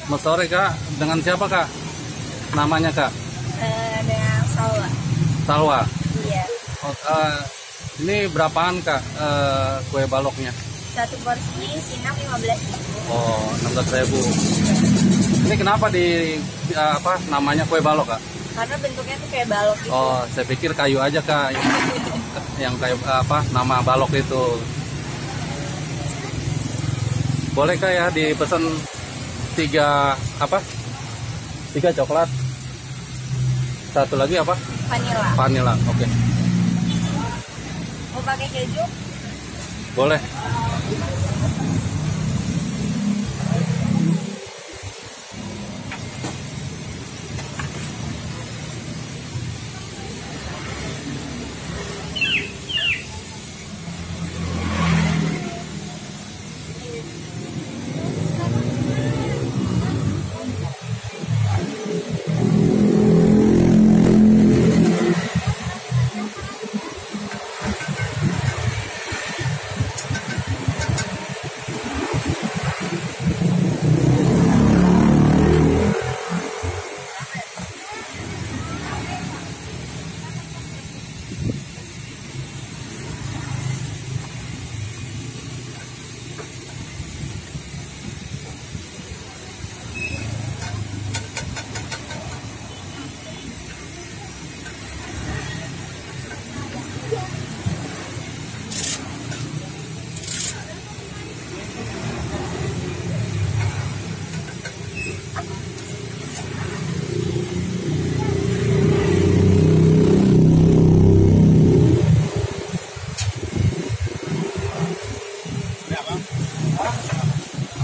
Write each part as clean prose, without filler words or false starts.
Selamat sore Kak, dengan siapa Kak? Namanya Kak? Dengan Salwa. Salwa? Iya. Oh, ini berapaan Kak kue baloknya? Satu porsi sinang 15.000. Oh, 16.000. Ini kenapa namanya kue balok Kak? Karena bentuknya tuh kayak balok gitu. Oh, saya pikir kayu aja Kak, yang kayak nama balok itu. Boleh Kak ya dipesan 3 coklat. Satu lagi apa? Vanilla. Vanilla, oke. Mau pakai keju? Boleh.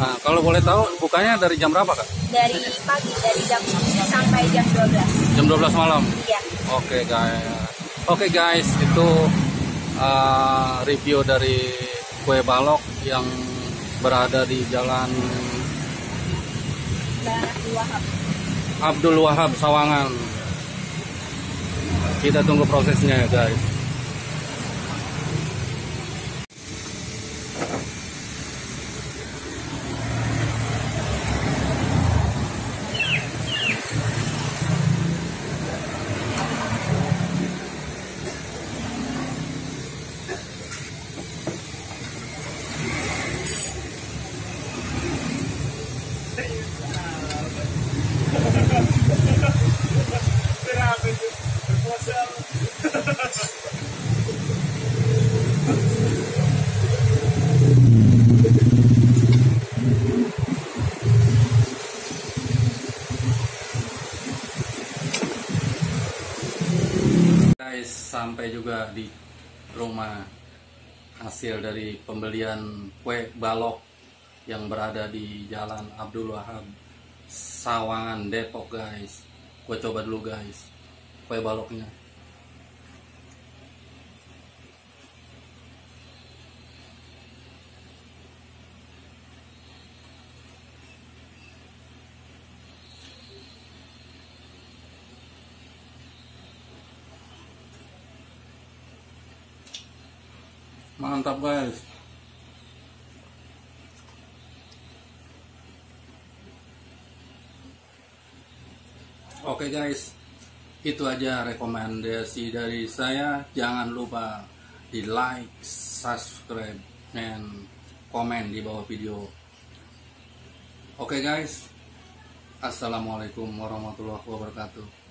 Nah, kalau boleh tahu bukanya dari jam berapa Kak? Dari pagi, dari jam 7 sampai jam 12. Jam 12 malam? Iya. Oke guys, itu review dari kue balok yang berada di Jalan Abdul Wahab Sawangan. Kita tunggu prosesnya ya guys. Guys, sampai juga di rumah hasil dari pembelian kue balok yang berada di Jalan Abdul Wahab Sawangan, Depok guys. Gue coba dulu guys kue baloknya. Mantap guys. Oke guys, itu aja rekomendasi dari saya. Jangan lupa di like, subscribe, dan komen di bawah video. Oke guys, assalamualaikum warahmatullahi wabarakatuh.